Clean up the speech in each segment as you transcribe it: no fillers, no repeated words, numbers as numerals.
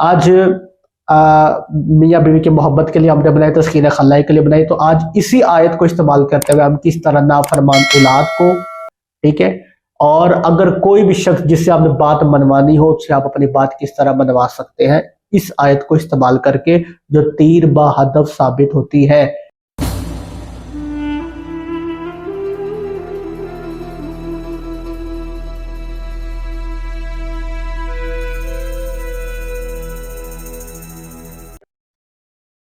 آج میاں بیوی کی محبت کے لیے ہم نے بنائی، تسکین خلائی کے لیے بنائی، تو آج اسی آیت کو استعمال کرتے ہوئے ہم کس طرح نافرمان اولاد کو، ٹھیک ہے، اور اگر کوئی بھی شخص جس سے آپ نے بات منوانی ہو اس سے آپ اپنی بات کس طرح منوا سکتے ہیں اس آیت کو استعمال کر کے، جو تیر با ہدف ثابت ہوتی ہے۔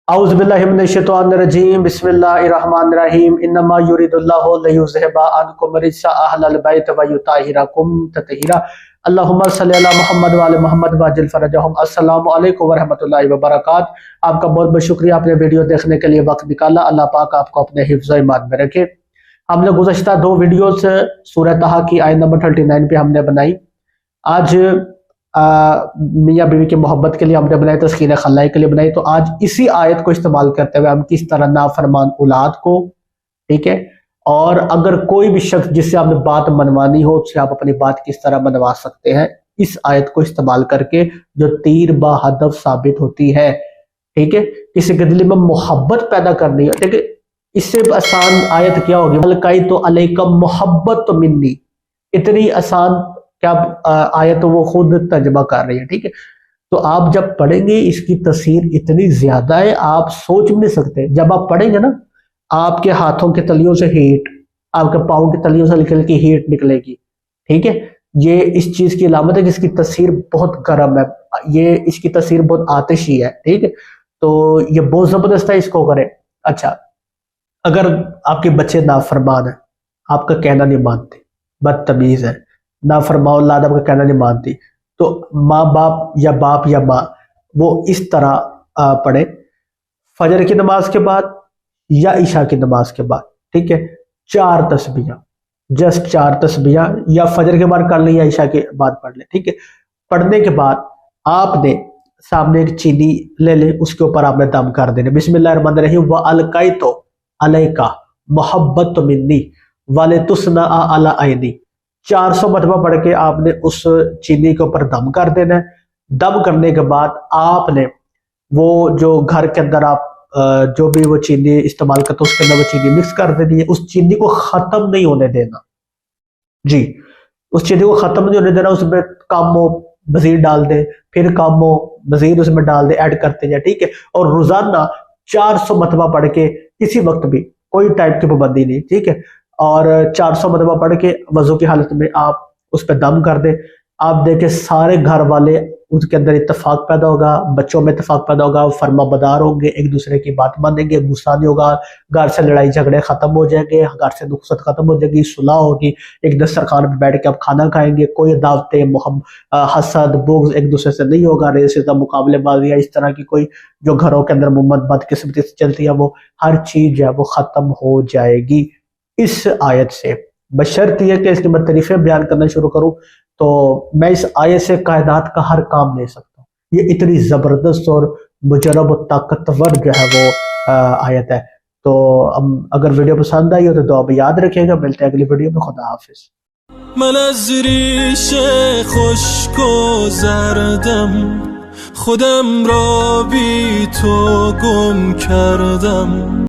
اعوذ باللہ من الشیطان الرجیم، بسم اللہ الرحمن الرحیم، انما یرید اللہ لیذھب عنکم الرجس اہل البیت ویطہرکم تطہیرا، اللہم صلی علی محمد وعلی محمد وعجل فرجہم۔ السلام علیکم ورحمۃ اللہ وبرکاتہ۔ آپ کا بہت بہت شکریہ آپ نے ویڈیو دیکھنے کے لیے وقت نکالا، اللہ پاک آپ کو اپنے حفظ و ایمان میں رکھے۔ ہم نے گزشتہ 2 ویڈیوز سورہ طٰہٰ کی آیت نمبر 39 پہ ہم نے بنائی۔ آج میاں بیوی کی محبت کے لیے ہم نے بنائی، تسکین خلائی کے لیے بنائی، تو آج اسی آیت کو استعمال کرتے ہوئے ہم کس طرح نافرمان اولاد کو، ٹھیک ہے، اور اگر کوئی بھی شخص جس سے آپ نے بات منوانی ہو اس سے آپ اپنی بات کس طرح منوا سکتے ہیں اس آیت کو استعمال کر کے، جو تیر با ہدف ثابت ہوتی ہے، ٹھیک ہے۔ کسی کے دل میں محبت پیدا کرنی ہے، ٹھیک ہے، اس سے آسان آیت کیا ہوگی؟ القیت علیکم محبت منی، اتنی آسان کیا آیت وہ خود ترجمہ کر رہی ہے، ٹھیک ہے۔ تو آپ جب پڑھیں گے اس کی تاثیر اتنی زیادہ ہے آپ سوچ بھی نہیں سکتے۔ جب آپ پڑھیں گے نا آپ کے ہاتھوں کے تلیوں سے ہیٹ، آپ کے پاؤں کے تلیوں سے نکل کے ہیٹ نکلے گی، ٹھیک ہے۔ یہ اس چیز کی علامت ہے کہ اس کی تاثیر بہت گرم ہے، یہ اس کی تاثیر بہت آتشی ہے، ٹھیک ہے۔ تو یہ بہت زبردست ہے، اس کو کریں۔ اچھا، اگر آپ کے بچے نافرمان ہیں، آپ کا کہنا نہیں مانتے، بدتمیز ہے، نافرمان اولاد آپ کا کہنا نہیں مانتی، تو ماں باپ یا ماں وہ اس طرح پڑھے فجر کی نماز کے بعد یا عشاء کی نماز کے بعد، ٹھیک ہے، 4 تسبیحاں، جسٹ 4 تسبیحاں، یا فجر کے بعد کر لیں یا عشاء کے بعد پڑھ لیں، ٹھیک ہے۔ پڑھنے کے بعد آپ نے سامنے ایک چینی لے لیں، اس کے اوپر آپ نے دم کر دینے، بسم اللہ الرحمن الرحیم، وَأَلْقَيْتُ عَلَيْكَ مُحَبَّةٌ مِّنِّي وَلِتُصْنَعَ عَلَىٰ عَيْنِي، 400 مرتبہ پڑھ کے آپ نے اس چینی کے اوپر دم کر دینا ہے۔ دم کرنے کے بعد آپ نے وہ جو گھر کے اندر آپ جو بھی وہ چینی استعمال کرتے اس کے اندر وہ چینی مکس کر دینی ہے، اس چینی کو ختم نہیں ہونے دینا، جی، اس چینی کو ختم نہیں ہونے دینا، اس میں کم ہو مزید ڈال دیں، پھر کم ہو مزید اس میں ڈال دیں، ایڈ کرتے جائیں، ٹھیک ہے۔ اور روزانہ 400 مرتبہ پڑھ کے کسی وقت بھی، کوئی ٹائپ کی پابندی نہیں، ٹھیک ہے، اور 400 مرتبہ پڑھ کے وضو کی حالت میں آپ اس پہ دم کر دیں۔ آپ دیکھیں سارے گھر والے اس کے اندر اتفاق پیدا ہوگا، بچوں میں اتفاق پیدا ہوگا، فرما بدار ہوں گے، ایک دوسرے کی بات مانیں گے، غصہ نہیں ہوگا، گھر سے لڑائی جھگڑے ختم ہو جائیں گے، گھر سے نقصت ختم ہو جائے گی، صلح ہوگی، ایک دسترخوان پہ بیٹھ کے آپ کھانا کھائیں گے، کوئی دعوتیں حسد بغض ایک دوسرے سے نہیں ہوگا، ریسزم مقابلے بازی اس طرح کی کوئی جو گھروں کے اندر بدقسمتی سے چلتی ہے، وہ ہر چیز جو ہے وہ ختم ہو جائے گی اس آیت سے۔ بشرط یہ کہ اس کی میں تعریفیں بیان کرنا شروع کروں تو میں اس آیت سے کائنات کا ہر کام لے سکتا ہوں، یہ اتنی زبردست اور مجرب و طاقتور جو ہے وہ آیت ہے۔ تو اگر ویڈیو پسند آئی ہو تو دعا میں یاد رکھیں گا، ملتے ہیں اگلی ویڈیو میں، خدا حافظ۔ من از ریش خشک و زردم خودم را بی تو گم کردم